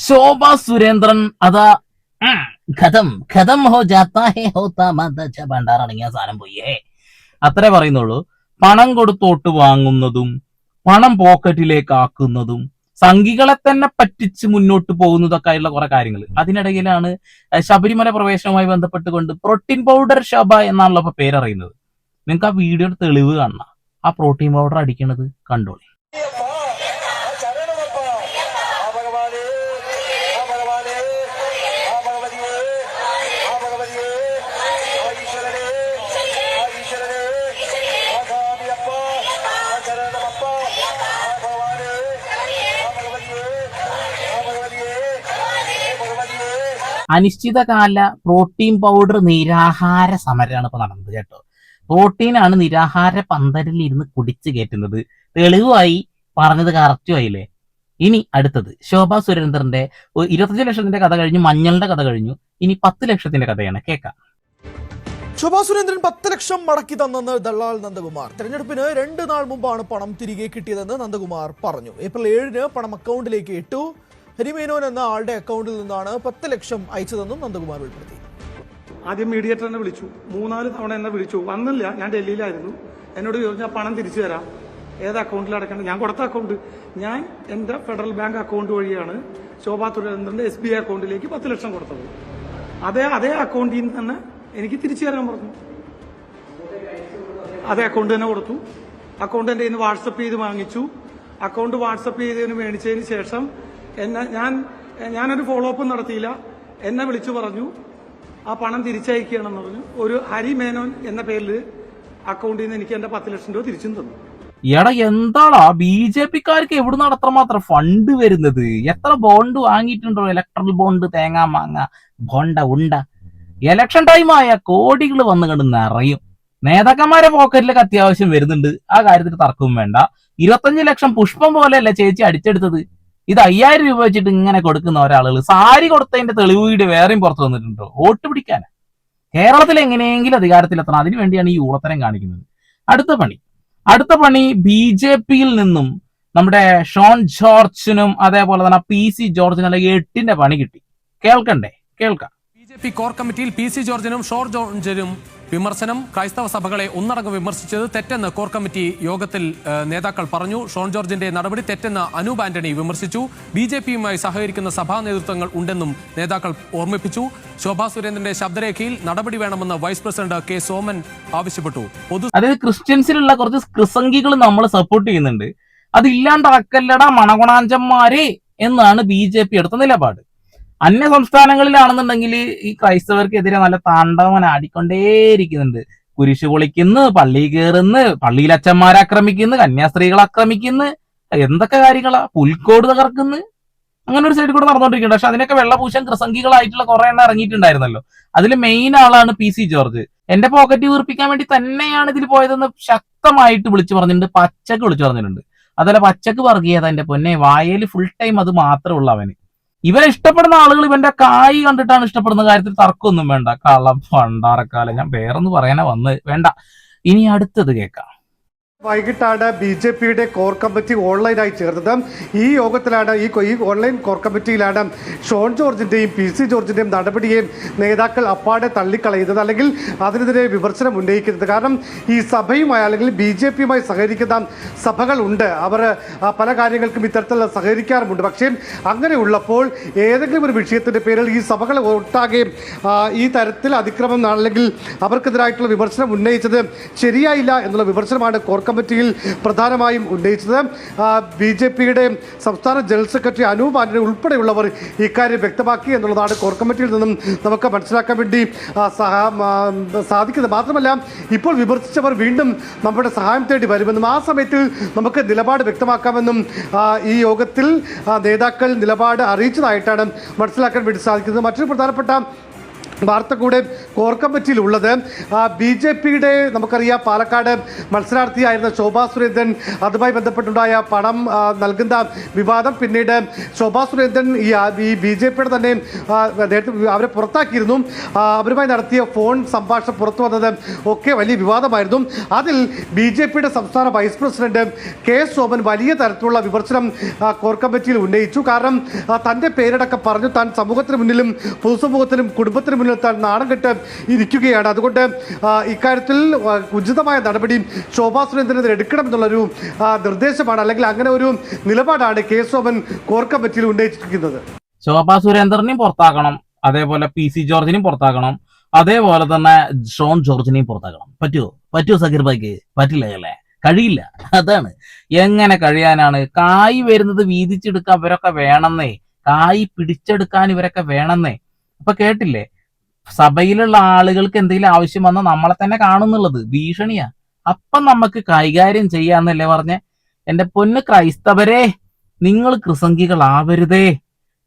ശോഭ സുരേന്ദ്രൻ അതാ ഖതം ഖതം ഹോ ജാത്താ ഹേ ഹോത്താ മദച ഭണ്ഡാറടങ്ങിയ സാധനം പോയേ അത്രേ പറയുന്നുള്ളൂ. പണം കൊടുത്തോട്ട് വാങ്ങുന്നതും പണം പോക്കറ്റിലേക്ക് ആക്കുന്നതും സംഘികളെ തന്നെ പറ്റിച്ച് മുന്നോട്ട് പോകുന്നതൊക്കെ ആയിട്ടുള്ള കുറെ കാര്യങ്ങൾ. അതിനിടയിലാണ് ശബരിമല പ്രവേശനവുമായി ബന്ധപ്പെട്ടുകൊണ്ട് പ്രോട്ടീൻ പൗഡർ ശോഭ എന്നാണല്ലോ ഇപ്പൊ പേരറിയുന്നത്. നിങ്ങൾക്ക് ആ വീഡിയോയുടെ തെളിവ് കാണണം. ആ പ്രോട്ടീൻ പൗഡർ അടിക്കണത് കണ്ടോളി. അനിശ്ചിതകാല പ്രോട്ടീൻ പൗഡർ നിരാഹാര സമരമാണ് ഇപ്പൊ നടന്നത് കേട്ടോ. പ്രോട്ടീനാണ് നിരാഹാര പന്തലിൽ ഇരുന്ന് കുടിച്ചു കയറ്റുന്നത്. തെളിവായി, പറഞ്ഞത് കറക്റ്റും ആയില്ലേ. ഇനി അടുത്തത് ശോഭ സുരേന്ദ്രന്റെ 25 ലക്ഷത്തിന്റെ കഥ കഴിഞ്ഞു, മഞ്ഞളുടെ കഥ കഴിഞ്ഞു. ഇനി 10 ലക്ഷത്തിന്റെ കഥയാണ്, കേൾക്കാം. ശോഭാ സുരേന്ദ്രൻ 10 ലക്ഷം മടക്കി തന്നെന്ന് ദല്ലാൽ നന്ദകുമാർ. തെരഞ്ഞെടുപ്പിന് 2 നാൾ മുമ്പാണ് പണം തിരികെ കിട്ടിയതെന്ന് നന്ദകുമാർ പറഞ്ഞു. ഏപ്രിൽ 7-ന് പണം അക്കൗണ്ടിലേക്ക് ഇട്ടു. ഹരിമേനോൻ എന്ന ആളുടെ അക്കൗണ്ടിൽ നിന്നാണ് 10 ലക്ഷം അയച്ചതെന്നും നന്ദകുമാർ വെളിപ്പെടുത്തി. ആദ്യം മീഡിയേറ്ററിനെ വിളിച്ചു, 3-4 തവണ എന്നെ വിളിച്ചു, വന്നില്ല. ഞാൻ ഡൽഹിയിലായിരുന്നു. എന്നോട് ചോദിച്ചാൽ പണം തിരിച്ചു തരാം, ഏത് അക്കൗണ്ടിൽ അടക്കേണ്ടത്. ഞാൻ കൊടുത്ത അക്കൗണ്ട്, ഞാൻ എൻ്റെ ഫെഡറൽ ബാങ്ക് അക്കൗണ്ട് വഴിയാണ് ശോഭാ സുരേന്ദ്രന്റെ SBI അക്കൗണ്ടിലേക്ക് 10 ലക്ഷം കൊടുത്തത്. അതേ അക്കൗണ്ടിൽ നിന്ന് തന്നെ എനിക്ക് തിരിച്ചു തരാൻ പറഞ്ഞു. അതേ അക്കൗണ്ട് തന്നെ കൊടുത്തു. അക്കൗണ്ട് എൻ്റെ ഇന്ന് വാട്സപ്പ് ചെയ്ത് വാങ്ങിച്ചു. അക്കൗണ്ട് വാട്സപ്പ് ചെയ്തതിന് മേടിച്ചതിന് ശേഷം ഞാനൊരു ഫോളോ അപ്പ് നടത്തിയില്ല. എന്നെ വിളിച്ചു പറഞ്ഞു ആ പണം തിരിച്ചയക്കുകയാണെന്ന് പറഞ്ഞു. ഒരു ഹരിമേനോൻ എന്ന പേരിൽ അക്കൗണ്ടിൽ നിന്ന് എനിക്ക് എന്റെ 10 ലക്ഷം രൂപ തിരിച്ചും തന്നു. എടാ എന്താടാ BJP-ക്കാർക്ക് എവിടുന്നാണ് അത്രമാത്രം ഫണ്ട് വരുന്നത്? എത്ര ബോണ്ട് വാങ്ങിയിട്ടുണ്ടോ? ഇലക്ട്രൽ ബോണ്ട്, തേങ്ങാ മാങ്ങ, ബോണ്ട ഉണ്ട. ഇലക്ഷൻ ടൈം ആയ കോടികൾ വന്നു കണ്ട് നിറയും. നേതാക്കന്മാരെ പോക്കറ്റിലേക്ക് അത്യാവശ്യം വരുന്നുണ്ട്, ആ കാര്യത്തിൽ തർക്കവും വേണ്ട. 25 ലക്ഷം പുഷ്പം പോലെയല്ല ചേച്ചി അടിച്ചെടുത്തത്. ഇത് 5000 രൂപ വെച്ചിട്ട് ഇങ്ങനെ കൊടുക്കുന്ന ഒരാളുകൾ സാരി കൊടുത്തതിന്റെ തെളിവ് വീട് വേറെയും പുറത്തു വന്നിട്ടുണ്ടോ? വോട്ട് പിടിക്കാനാ. കേരളത്തിൽ എങ്ങനെയെങ്കിലും അധികാരത്തിലെത്തണം, അതിനു വേണ്ടിയാണ് ഈ ഊളത്തരം കാണിക്കുന്നത്. അടുത്ത പണി BJP-യിൽ നിന്നും നമ്മുടെ ഷോൺ ജോർജിനും അതേപോലെ തന്നെ PC ജോർജിനും അല്ലെങ്കിൽ 8-ന്റെ പണി കിട്ടി. കേൾക്കാം. BJP കോർ കമ്മിറ്റിയിൽ PC ജോർജിനും ഷോൺ ജോർജിനും വിമർശനം. ക്രൈസ്തവ സഭകളെ ഒന്നടങ്കം വിമർശിച്ചത് തെറ്റെന്ന് കോർ കമ്മിറ്റി യോഗത്തിൽ നേതാക്കൾ പറഞ്ഞു. ഷോൺ ജോർജിന്റെ നടപടി തെറ്റെന്ന് അനൂപ് ആന്റണി വിമർശിച്ചു. BJP-യുമായി സഹകരിക്കുന്ന സഭാ നേതൃത്വങ്ങൾ ഉണ്ടെന്നും നേതാക്കൾ ഓർമ്മിപ്പിച്ചു. ശോഭാ സുരേന്ദ്രന്റെ ശബ്ദരേഖയിൽ നടപടി വേണമെന്ന് വൈസ് പ്രസിഡന്റ് K. സോമൻ ആവശ്യപ്പെട്ടു. അതായത് ക്രിസ്ത്യൻസിലുള്ള കുറച്ച് ക്രിസംഗികൾ നമ്മൾ സപ്പോർട്ട് ചെയ്യുന്നുണ്ട്, അതില്ലാണ്ടാക്കല്ലടാ മണകുണാഞ്ചന്മാരെ എന്നാണ് BJP എടുത്ത നിലപാട്. അന്യ സംസ്ഥാനങ്ങളിലാണെന്നുണ്ടെങ്കിൽ ഈ ക്രൈസ്തവർക്കെതിരെ നല്ല താണ്ഡവൻ ആടിക്കൊണ്ടേയിരിക്കുന്നുണ്ട്. കുരിശ് പൊളിക്കുന്നു, പള്ളി കയറുന്നു, പള്ളിയിൽ അച്ഛന്മാരെ ആക്രമിക്കുന്നു, കന്യാസ്ത്രീകളെ ആക്രമിക്കുന്നു, എന്തൊക്കെ കാര്യങ്ങളാ, പുൽക്കോട് തകർക്കുന്നു. അങ്ങനെ ഒരു സൈഡിൽ കൂടെ നടന്നുകൊണ്ടിരിക്കുന്നുണ്ട്. പക്ഷെ അതിനൊക്കെ വെള്ളപൂശം ക്രിസംഗികളായിട്ടുള്ള കുറെ എണ്ണം ഇറങ്ങിയിട്ടുണ്ടായിരുന്നല്ലോ. അതിൽ മെയിൻ ആളാണ് PC ജോർജ്. എന്റെ പോക്കറ്റ് വീർപ്പിക്കാൻ വേണ്ടി തന്നെയാണ് ഇതിൽ പോയതെന്ന് ശക്തമായിട്ട് വിളിച്ചു പറഞ്ഞിട്ടുണ്ട്, പച്ചക്ക് വിളിച്ചു പറഞ്ഞിട്ടുണ്ട്. അതല്ല പച്ചക്ക് വർഗീയത, എന്റെ പൊന്നെ, വായയിൽ ഫുൾ ടൈം അത് മാത്രമേ ഉള്ളൂ അവന്. ഇവനെ ഇഷ്ടപ്പെടുന്ന ആളുകൾ ഇവന്റെ കായ് കണ്ടിട്ടാണ് ഇഷ്ടപ്പെടുന്ന കാര്യത്തിൽ തർക്കമൊന്നും വേണ്ട. കള്ളം പണ്ടാറക്കാലം, ഞാൻ വേറൊന്നും പറയാനാ വന്നത്, വേണ്ട. ഇനി അടുത്തത് കേൾക്കാം. വൈകിട്ടാണ് BJP-യുടെ കോർ കമ്മിറ്റി ഓൺലൈനായി ചേർന്നത്. ഈ യോഗത്തിലാണ് ഈ ഓൺലൈൻ കോർ കമ്മിറ്റിയിലാണ് ഷോൺ ജോർജിൻ്റെയും PC ജോർജിൻ്റെയും നടപടിയെയും നേതാക്കൾ അപ്പാടെ തള്ളിക്കളയുന്നത്, അല്ലെങ്കിൽ അതിനെതിരെ വിമർശനം ഉന്നയിക്കുന്നത്. കാരണം ഈ സഭയുമായി അല്ലെങ്കിൽ BJP-യുമായി സഹകരിക്കുന്ന സഭകളുണ്ട്, അവർ പല കാര്യങ്ങൾക്കും ഇത്തരത്തിൽ സഹകരിക്കാറുമുണ്ട്. പക്ഷേ അങ്ങനെ ഉള്ളപ്പോൾ ഏതെങ്കിലും ഒരു വിഷയത്തിൻ്റെ പേരിൽ ഈ സഭകൾ ഒട്ടാകെ ഈ തരത്തിൽ അതിക്രമം അല്ലെങ്കിൽ അവർക്കെതിരായിട്ടുള്ള വിമർശനം ഉന്നയിച്ചത് ശരിയായില്ല എന്നുള്ള വിമർശനമാണ് കോർ കമ്മിറ്റിയിൽ പ്രധാനമായും ഉന്നയിച്ചത്. BJP-യുടെ സംസ്ഥാന ജനറൽ സെക്രട്ടറി അനൂപ് ആന്റണി ഉൾപ്പെടെയുള്ളവർ ഇക്കാര്യം വ്യക്തമാക്കി എന്നുള്ളതാണ് കോർ കമ്മിറ്റിയിൽ നിന്നും നമുക്ക് മനസ്സിലാക്കാൻ വേണ്ടി സാധിക്കുന്നത്. മാത്രമല്ല, ഇപ്പോൾ വിമർശിച്ചവർ വീണ്ടും നമ്മുടെ സഹായം തേടി വരുമെന്നും ആ സമയത്ത് നമുക്ക് നിലപാട് വ്യക്തമാക്കാമെന്നും ഈ യോഗത്തിൽ നേതാക്കൾ നിലപാട് അറിയിച്ചതായിട്ടാണ് മനസ്സിലാക്കാൻ വേണ്ടി സാധിക്കുന്നത്. മറ്റൊരു പ്രധാനപ്പെട്ട വാർത്ത കൂടെ കോർ കമ്മിറ്റിയിൽ ഉള്ളത്. BJPയുടെ നമുക്കറിയാം പാലക്കാട് മത്സരാർത്ഥിയായിരുന്ന ശോഭാ സുരേന്ദ്രൻ, അതുമായി ബന്ധപ്പെട്ടുണ്ടായ പണം നൽകുന്ന വിവാദം, പിന്നീട് ശോഭാ സുരേന്ദ്രൻ ഈ BJPയുടെ തന്നെ നേരത്തെ അവരെ പുറത്താക്കിയിരുന്നു, അവരുമായി നടത്തിയ ഫോൺ സംഭാഷണം പുറത്തു വന്നത് ഒക്കെ വലിയ വിവാദമായിരുന്നു. അതിൽ BJPയുടെ സംസ്ഥാന വൈസ് പ്രസിഡന്റ് K. സോമൻ വലിയ തരത്തിലുള്ള വിമർശനം കോർ കമ്മിറ്റിയിൽ ഉന്നയിച്ചു. കാരണം തൻ്റെ പേരടക്കം പറഞ്ഞു താൻ സമൂഹത്തിന് മുന്നിലും പൊതുസമൂഹത്തിനും കുടുംബത്തിനും മുന്നിൽ താൻ നാണം കെട്ട് ഇരിക്കുകയാണ്. അതുകൊണ്ട് ഇക്കാര്യത്തിൽ ഉചിതമായ നടപടി ശോഭാ സുരേന്ദ്രനെതിരെ എടുക്കണമെന്നുള്ളൊരു നിർദ്ദേശമാണ്, അല്ലെങ്കിൽ അങ്ങനെ ഒരു നിലപാടാണ് K. സോമൻ കോർ കമ്മിറ്റിയിൽ ഉന്നയിച്ചിരിക്കുന്നത്. ശോഭാ സുരേന്ദ്രനെയും പുറത്താക്കണം, അതേപോലെ PC ജോർജിനെയും പുറത്താക്കണം, അതേപോലെ തന്നെ ഷോൺ ജോർജിനെയും പുറത്താക്കണം. പറ്റുമോ സക്കീർ ഭായിക്ക്? പറ്റില്ല അല്ലേ? കഴിയില്ല. അതാണ്. എങ്ങനെ കഴിയാനാണ്? കായ് വരുന്നത് വീതിച്ചെടുക്കാൻ ഇവരൊക്കെ വേണമെന്നേ, കായ് പിടിച്ചെടുക്കാൻ ഇവരൊക്കെ വേണമെന്നേ. അപ്പൊ കേട്ടില്ലേ, സഭയിലുള്ള ആളുകൾക്ക് എന്തെങ്കിലും ആവശ്യം വന്നാൽ നമ്മളെ തന്നെ കാണുന്നുള്ളത് ഭീഷണിയാ. അപ്പം നമുക്ക് കൈകാര്യം ചെയ്യാന്നല്ലേ പറഞ്ഞേ. എന്റെ പൊന്ന് ക്രൈസ്തവരെ, നിങ്ങൾ കൃസംഗികളാവരുതേ.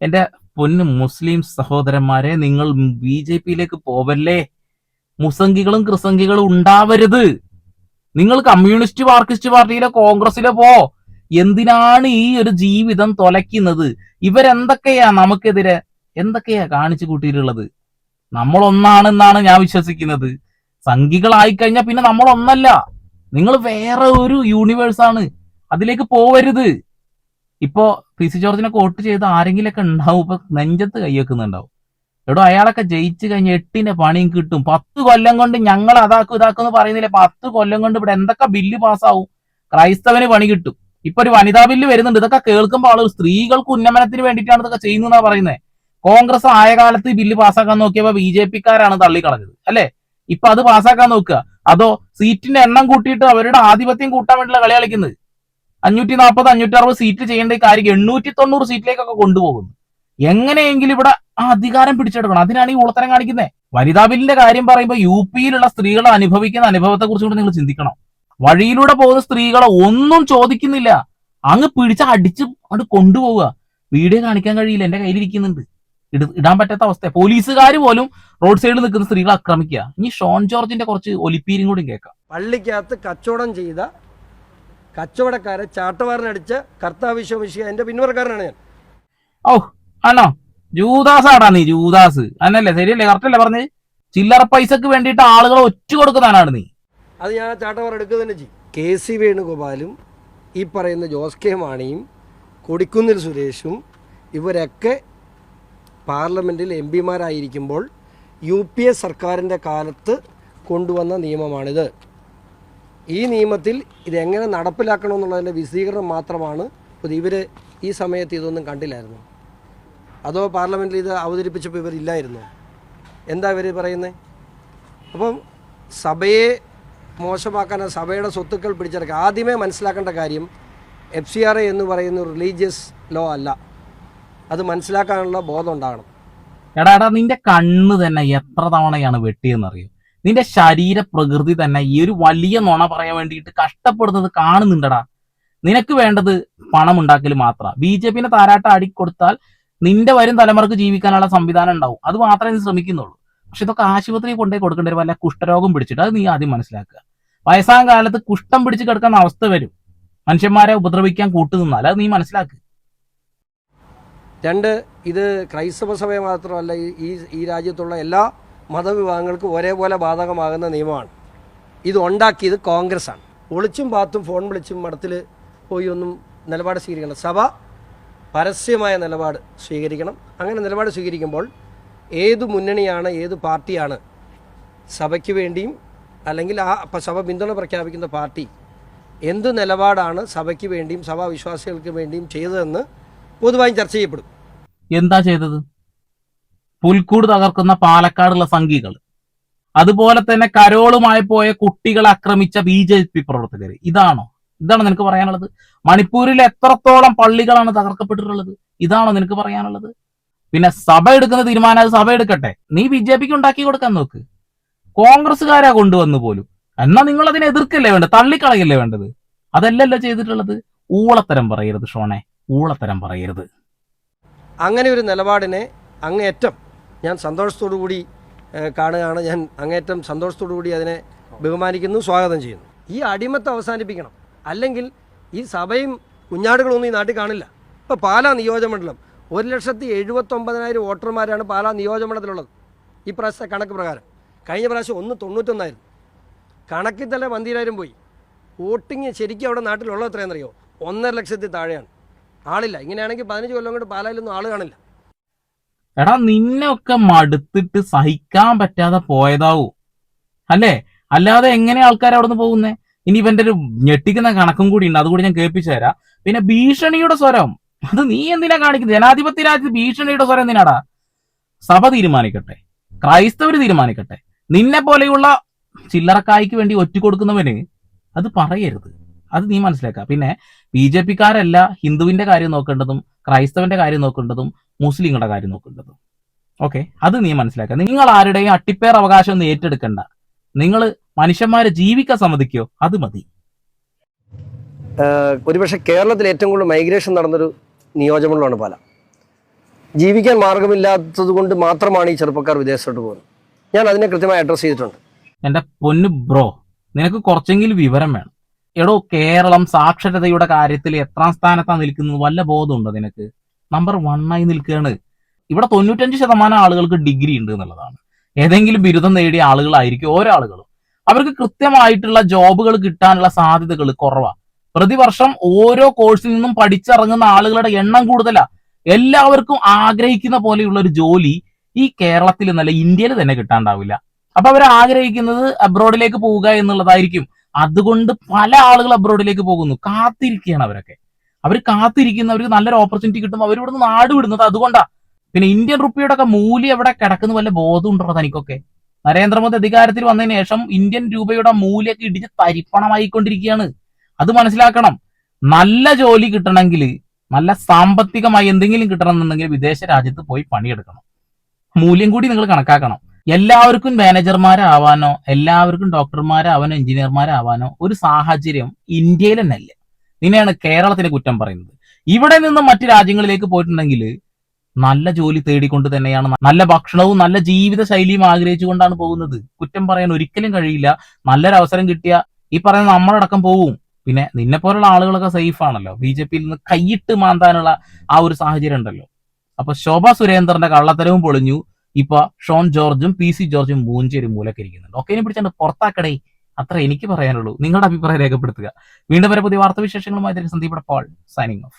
എന്റെ പൊന്ന് മുസ്ലിം സഹോദരന്മാരെ, നിങ്ങൾ BJPയിലേക്ക് പോവല്ലേ. മുസംഗികളും കൃസംഗികളും ഉണ്ടാവരുത്. നിങ്ങൾ കമ്മ്യൂണിസ്റ്റ് മാർക്സിസ്റ്റ് പാർട്ടിയിലെ കോൺഗ്രസിലെ പോ. എന്തിനാണ് ഈ ഒരു ജീവിതം തൊലയ്ക്കുന്നത്? ഇവരെന്തൊക്കെയാ നമുക്കെതിരെ എന്തൊക്കെയാ കാണിച്ചു കൂട്ടിയിട്ടുള്ളത്? നമ്മൾ ഒന്നാണെന്നാണ് ഞാൻ വിശ്വസിക്കുന്നത്. സംഘികളായി കഴിഞ്ഞാൽ പിന്നെ നമ്മൾ ഒന്നല്ല, നിങ്ങൾ വേറെ ഒരു യൂണിവേഴ്സാണ്. അതിലേക്ക് പോവരുത്. ഇപ്പോ PC ജോർജിനെ വോട്ട് ചെയ്ത് ആരെങ്കിലൊക്കെ ഉണ്ടാവും, ഇപ്പൊ നെഞ്ചത്ത് കൈവെക്കുന്നുണ്ടാവും. എടോ, അയാളൊക്കെ ജയിച്ചു കഴിഞ്ഞ 8ന്റെ പണിയും കിട്ടും. 10 കൊല്ലം കൊണ്ട് ഞങ്ങൾ ഇതാക്കുമെന്ന് പറയുന്നില്ല. 10 കൊല്ലം കൊണ്ട് ഇവിടെ എന്തൊക്കെ ബില്ല് പാസ്സാവും? ക്രൈസ്തവന് പണി കിട്ടും. ഇപ്പൊ ഒരു വനിതാ ബില്ല് വരുന്നുണ്ട്. ഇതൊക്കെ കേൾക്കുമ്പോൾ ആളുകൾ സ്ത്രീകൾക്ക് ഉന്നമനത്തിന് വേണ്ടിയിട്ടാണ് ഇതൊക്കെ ചെയ്യുന്നതെന്നാ പറയുന്നത്. കോൺഗ്രസ് ആയ കാലത്ത് ബില്ല് പാസ്സാക്കാൻ നോക്കിയപ്പോ BJPക്കാരാണ് തള്ളിക്കളഞ്ഞത് അല്ലെ? ഇപ്പൊ അത് പാസ്സാക്കാൻ നോക്കുക. അതോ സീറ്റിന്റെ എണ്ണം കൂട്ടിയിട്ട് അവരുടെ ആധിപത്യം കൂട്ടാൻ വേണ്ടിയുള്ള കളി കളിക്കുന്നത്? 540 560 സീറ്റ് ചെയ്യേണ്ട കാര്യം 890 സീറ്റിലേക്കൊക്കെ കൊണ്ടുപോകുന്നു. എങ്ങനെയെങ്കിലും ഇവിടെ ആ അധികാരം പിടിച്ചെടുക്കണം. അതിനാണ് ഈ ഉളത്തരം കാണിക്കുന്നത്. വനിതാ ബില്ലിന്റെ കാര്യം പറയുമ്പോൾ UPയിലുള്ള സ്ത്രീകൾ അനുഭവിക്കുന്ന അനുഭവത്തെ കുറിച്ച് കൂടെ നിങ്ങൾ ചിന്തിക്കണം. വഴിയിലൂടെ പോകുന്ന സ്ത്രീകളെ ഒന്നും ചോദിക്കുന്നില്ല, അങ്ങ് പിടിച്ച് അടിച്ച് അത് കൊണ്ടുപോവുക. വീഡിയോ കാണിക്കാൻ കഴിയില്ല, എന്റെ കയ്യിലിരിക്കുന്നുണ്ട്, ഇടാൻ പറ്റാത്ത അവസ്ഥ. പോലീസുകാർ പോലും റോഡ് സൈഡിൽ നിൽക്കുന്ന സ്ത്രീകളെ ആക്രമിക്കുക. ഇനി ഷോൺ ജോർജിന്റെ കുറച്ച് ഒലിപ്പീരും കൂടി കേൾക്കാം. പള്ളിക്കകത്ത് കച്ചവടം ചെയ്ത കച്ചവടക്കാരെ ചാട്ടവാറിനടിച്ച കർത്താവ് ശോമിശിക എന്റെ പിന്മുറക്കാരനാണ് ഞാൻ. ഓ ആണോ? ജൂദാസ് ആടാ നീ, ജൂദാസ് എന്നല്ലേ? ശരിയല്ലേ? കറക്റ്റല്ലേ പറഞ്ഞത്? ചില്ലറ പൈസക്ക് വേണ്ടിയിട്ട് ആളുകളെ ഒറ്റ കൊടുക്കുന്നതാണ് നീ. അത് ഞാൻ ചാട്ടവാർ എടുക്കുക തന്നെ ചെയ്യും. KC വേണുഗോപാലും ഈ പറയുന്ന ജോസ് കെ മാണിയും കൊടിക്കുന്നിൽ സുരേഷും ഇവരൊക്കെ പാർലമെൻറ്റിൽ MPമാരായിരിക്കുമ്പോൾ UPA സർക്കാരിൻ്റെ കാലത്ത് കൊണ്ടുവന്ന നിയമമാണിത്. ഈ നിയമത്തിൽ ഇതെങ്ങനെ നടപ്പിലാക്കണമെന്നുള്ളതിൻ്റെ വിശദീകരണം മാത്രമാണ്. ഇപ്പോൾ ഇവർ ഈ സമയത്ത് ഇതൊന്നും കണ്ടില്ലായിരുന്നു. അതോ പാർലമെൻറ്റിൽ ഇത് അവതരിപ്പിച്ചപ്പോൾ ഇവരില്ലായിരുന്നു? എന്താ ഇവർ പറയുന്നത്? അപ്പം സഭയെ മോശമാക്കാൻ, സഭയുടെ സ്വത്തുക്കൾ പിടിച്ചെടുക്കുക. ആദ്യമേ മനസ്സിലാക്കേണ്ട കാര്യം FCRA എന്ന് പറയുന്ന റിലീജിയസ് ലോ അല്ല. അത് മനസ്സിലാക്കാനുള്ള ബോധം ഉണ്ടാകണം. എടാ, നിന്റെ കണ്ണ് തന്നെ എത്ര തവണയാണ് വെട്ടിയെന്നറിയോ? നിന്റെ ശരീര പ്രകൃതി തന്നെ ഈ ഒരു വലിയ നുണ പറയാൻ വേണ്ടിയിട്ട് കഷ്ടപ്പെടുന്നത് കാണുന്നുണ്ടടാ. നിനക്ക് വേണ്ടത് പണം ഉണ്ടാക്കൽ മാത്രം. BJPനെ താരാട്ട് ആടിക്കൊടുത്താൽ നിന്റെ വരും തലമുറക്ക് ജീവിക്കാനുള്ള സംവിധാനം ഉണ്ടാവും. അത് മാത്രമേ നീ ശ്രമിക്കുന്നുള്ളൂ. പക്ഷെ ഇതൊക്കെ ആശുപത്രിയിൽ കൊണ്ടുപോയി കൊടുക്കേണ്ട ഒരു വല്ല കുഷ്ഠരോഗം പിടിച്ചിട്ട് അത് നീ ആദ്യം മനസ്സിലാക്കുക. വയസ്സാം കാലത്ത് കുഷ്ഠം പിടിച്ച് കിടക്കുന്ന അവസ്ഥ വരും മനുഷ്യന്മാരെ ഉപദ്രവിക്കാൻ കൂട്ടുനിന്നാൽ. അത് നീ മനസ്സിലാക്കുക. 2, ഇത് ക്രൈസ്തവ സഭയെ മാത്രമല്ല, ഈ രാജ്യത്തുള്ള എല്ലാ മതവിഭാഗങ്ങൾക്കും ഒരേപോലെ ബാധകമാകുന്ന നിയമമാണ്. ഇത് ഉണ്ടാക്കിയത് കോൺഗ്രസ്സാണ്. ഒളിച്ചും പാത്തും ഫോൺ വിളിച്ചും മഠത്തിൽ പോയി ഒന്നും നിലപാട് സ്വീകരിക്കണം. സഭ പരസ്യമായ നിലപാട് സ്വീകരിക്കണം. അങ്ങനെ നിലപാട് സ്വീകരിക്കുമ്പോൾ ഏത് മുന്നണിയാണ്, ഏത് പാർട്ടിയാണ് സഭയ്ക്ക് വേണ്ടിയും അല്ലെങ്കിൽ ആ സഭ പിന്തുണ പ്രഖ്യാപിക്കുന്ന പാർട്ടി എന്ത് നിലപാടാണ് സഭയ്ക്ക് വേണ്ടിയും സഭാവിശ്വാസികൾക്ക് വേണ്ടിയും ചെയ്തതെന്ന് പൊതുവായും ചർച്ച ചെയ്യപ്പെടും. എന്താ ചെയ്തത്? പുൽക്കൂട് തകർക്കുന്ന പാലക്കാടുള്ള സംഘികൾ, അതുപോലെ തന്നെ കരോളുമായി പോയ കുട്ടികളെ ആക്രമിച്ച BJP പ്രവർത്തകർ. ഇതാണോ നിനക്ക് പറയാനുള്ളത്? മണിപ്പൂരിൽ എത്രത്തോളം പള്ളികളാണ് തകർക്കപ്പെട്ടിട്ടുള്ളത്? ഇതാണോ നിനക്ക് പറയാനുള്ളത്? പിന്നെ സഭ എടുക്കുന്ന തീരുമാനം അത് സഭ എടുക്കട്ടെ. നീ BJPക്ക് ഉണ്ടാക്കി കൊടുക്കാൻ നോക്ക്. കോൺഗ്രസ്സുകാരാ കൊണ്ടുവന്നു പോലും. എന്നാ നിങ്ങൾ അതിനെ എതിർക്കല്ലേ വേണ്ടത്? തള്ളിക്കളയല്ലേ വേണ്ടത്? അതല്ലല്ലോ ചെയ്തിട്ടുള്ളത്. ഊളത്തരം പറയരുത് ഷോണെ, ഊളത്തരം പറയരുത്. അങ്ങനെ ഒരു നിലപാടിനെ അങ്ങേയറ്റം ഞാൻ സന്തോഷത്തോടു കൂടി കാണുകയാണ്. ഞാൻ അങ്ങേറ്റം സന്തോഷത്തോടു കൂടി അതിനെ ബഹുമാനിക്കുന്നു, സ്വാഗതം ചെയ്യുന്നു. ഈ അടിമത്തം അവസാനിപ്പിക്കണം. അല്ലെങ്കിൽ ഈ സഭയും കുഞ്ഞാടുകളൊന്നും ഈ നാട്ടിൽ കാണില്ല. ഇപ്പോൾ പാലാ നിയോജകമണ്ഡലം 1,79,000 വോട്ടർമാരാണ് പാലാ നിയോജകമണ്ഡലത്തിലുള്ളത് ഈ പ്രാവശ്യത്തെ കണക്ക് പ്രകാരം. കഴിഞ്ഞ പ്രാവശ്യം 191 കണക്കിൽ തന്നെ 12,000 പോയി. വോട്ടിങ് ശരിക്കും അവിടെ നാട്ടിലുള്ളത് എത്രയെന്നറിയോ? 1.5 ലക്ഷത്തിൽ താഴെയാണ്. ആളില്ല. ഇങ്ങനെയാണെങ്കിൽ 15 കൊല്ലം കൊണ്ട് പാലായിലൊന്നും ആൾ കാണില്ല. എടാ നിന്നൊക്കെ മടുത്തിട്ട് സഹിക്കാൻ പറ്റാതെ പോയതാവൂ അല്ലേ? അല്ലാതെ എങ്ങനെ ആൾക്കാർ അവിടെ നിന്ന് പോകുന്നേ? ഇനി ഇവന്റെ ഒരു ഞെട്ടിക്കുന്ന കണക്കും കൂടി ഉണ്ട്, അതുകൂടി ഞാൻ കേൾപ്പിച്ചു തരാം. പിന്നെ ഭീഷണിയുടെ സ്വരം, അത് നീ എന്തിനാ കാണിക്കുന്നത്? ജനാധിപത്യ രാജ്യത്ത് ഭീഷണിയുടെ സ്വരം എന്തിനാടാ? സഭ തീരുമാനിക്കട്ടെ, ക്രൈസ്തവര് തീരുമാനിക്കട്ടെ. നിന്നെ പോലെയുള്ള ചില്ലറക്കായ്ക്ക് വേണ്ടി ഒറ്റുകൊടുക്കുന്നവന് അത് പറയരുത്. അത് നീ മനസ്സിലാക്കുക. പിന്നെ BJP-ക്കാരല്ല ഹിന്ദുവിന്റെ കാര്യം നോക്കേണ്ടതും ക്രൈസ്തവന്റെ കാര്യം നോക്കേണ്ടതും മുസ്ലിങ്ങളുടെ കാര്യം നോക്കേണ്ടതും. ഓക്കെ, അത് നീ മനസ്സിലാക്കുക. നിങ്ങൾ ആരുടെയും അട്ടിപ്പേർ അവകാശം ഒന്നും ഏറ്റെടുക്കണ്ട. നിങ്ങൾ മനുഷ്യന്മാരെ ജീവിക്കാൻ സമ്മതിക്കോ? അത് മതി. ഒരുപക്ഷെ കേരളത്തിൽ ഏറ്റവും കൂടുതൽ മൈഗ്രേഷൻ നടന്നൊരു നിയോജകമണ്ഡലമാണ് പാല. ജീവിക്കാൻ മാർഗമില്ലാത്തത് കൊണ്ട് മാത്രമാണ് ഈ ചെറുപ്പക്കാർ വിദേശത്തോട്ട് പോകുന്നത്. ഞാൻ അതിനെ കൃത്യമായി അഡ്രസ്സ് ചെയ്തിട്ടുണ്ട്. എന്റെ പൊന്നു ബ്രോ, നിനക്ക് കുറച്ചെങ്കിലും വിവരം വേണം. എടോ, കേരളം സാക്ഷരതയുടെ കാര്യത്തിൽ എത്രാം സ്ഥാനത്താണ് നിൽക്കുന്നത് വല്ല ബോധമുണ്ടോ നിനക്ക്? നമ്പർ 1 നിൽക്കുകയാണ്. ഇവിടെ 95% ആളുകൾക്ക് ഡിഗ്രി ഉണ്ട് എന്നുള്ളതാണ്. ഏതെങ്കിലും ബിരുദം നേടിയ ആളുകളായിരിക്കും ഓരോ ആളുകളും. അവർക്ക് കൃത്യമായിട്ടുള്ള ജോബുകൾ കിട്ടാനുള്ള സാധ്യതകൾ കുറവാണ്. പ്രതിവർഷം ഓരോ കോഴ്സിൽ നിന്നും പഠിച്ചിറങ്ങുന്ന ആളുകളുടെ എണ്ണം കൂടുതലാ. എല്ലാവർക്കും ആഗ്രഹിക്കുന്ന പോലെയുള്ള ഒരു ജോലി ഈ കേരളത്തിൽ എന്നല്ല ഇന്ത്യയിൽ തന്നെ കിട്ടാണ്ടാവില്ല. അപ്പൊ അവർ ആഗ്രഹിക്കുന്നത് അബ്രോഡിലേക്ക് പോവുക എന്നുള്ളതായിരിക്കും. അതുകൊണ്ട് പല ആളുകൾ അബ്രോഡിലേക്ക് പോകുന്നു. കാത്തിരിക്കുകയാണ് അവരൊക്കെ. അവർ കാത്തിരിക്കുന്നവർക്ക് നല്ലൊരു ഓപ്പർച്യൂണിറ്റി കിട്ടുമ്പോൾ അവർ ഇവിടുന്ന് നാട് വിടുന്നത് അതുകൊണ്ടാ. പിന്നെ ഇന്ത്യൻ റുപ്പിയുടെ ഒക്കെ മൂല്യം എവിടെ കിടക്കുന്ന വല്ല ബോധം ഉണ്ടോ തനിക്കൊക്കെ? നരേന്ദ്രമോദി അധികാരത്തിൽ വന്നതിന് ശേഷം ഇന്ത്യൻ രൂപയുടെ മൂല്യമൊക്കെ ഇടിച്ച് തരിപ്പണമായിക്കൊണ്ടിരിക്കുകയാണ്. അത് മനസ്സിലാക്കണം. നല്ല ജോലി കിട്ടണമെങ്കിൽ, നല്ല സാമ്പത്തികമായി എന്തെങ്കിലും കിട്ടണമെന്നുണ്ടെങ്കിൽ വിദേശ രാജ്യത്ത് പോയി പണിയെടുക്കണം. മൂല്യം കൂടി നിങ്ങൾ കണക്കാക്കണം. എല്ലാവർക്കും മാനേജർമാരാവാനോ എല്ലാവർക്കും ഡോക്ടർമാരാവാനോ എഞ്ചിനീയർമാരാവാനോ ഒരു സാഹചര്യം ഇന്ത്യയിൽ തന്നെ അല്ല. നിന്നെയാണ് കേരളത്തിന് കുറ്റം പറയുന്നത്. ഇവിടെ നിന്ന് മറ്റു രാജ്യങ്ങളിലേക്ക് പോയിട്ടുണ്ടെങ്കിൽ നല്ല ജോലി തേടിക്കൊണ്ട് തന്നെയാണ്, നല്ല ഭക്ഷണവും നല്ല ജീവിത ശൈലിയും ആഗ്രഹിച്ചുകൊണ്ടാണ് പോകുന്നത്. കുറ്റം പറയാൻ ഒരിക്കലും കഴിയില്ല. നല്ലൊരു അവസരം കിട്ടിയ ഈ പറയുന്ന നമ്മളടക്കം പോവും. പിന്നെ നിന്നെ പോലുള്ള ആളുകളൊക്കെ സേഫ് ആണല്ലോ. BJP-യിൽ നിന്ന് കൈയിട്ട് മാന്താനുള്ള ആ ഒരു സാഹചര്യം ഉണ്ടല്ലോ. അപ്പൊ ശോഭാ സുരേന്ദ്രന്റെ കള്ളത്തരവും പൊളിഞ്ഞു. ഇപ്പൊ ഷോൺ ജോർജും PC ജോർജും മൂഞ്ചേരി മൂലക്കരിക്കുന്നുണ്ട്. ഒക്കെ ഇനി പിടിച്ചാണ്ട് പുറത്താക്കടേ. അത്ര എനിക്ക് പറയാനുള്ളൂ. നിങ്ങളുടെ അഭിപ്രായം രേഖപ്പെടുത്തുക. വീണ്ടും വരെ പുതിയ വാർത്താവിശേഷങ്ങളുമായി സന്ദീപ് പോൾ സൈനിങ് ഓഫ്.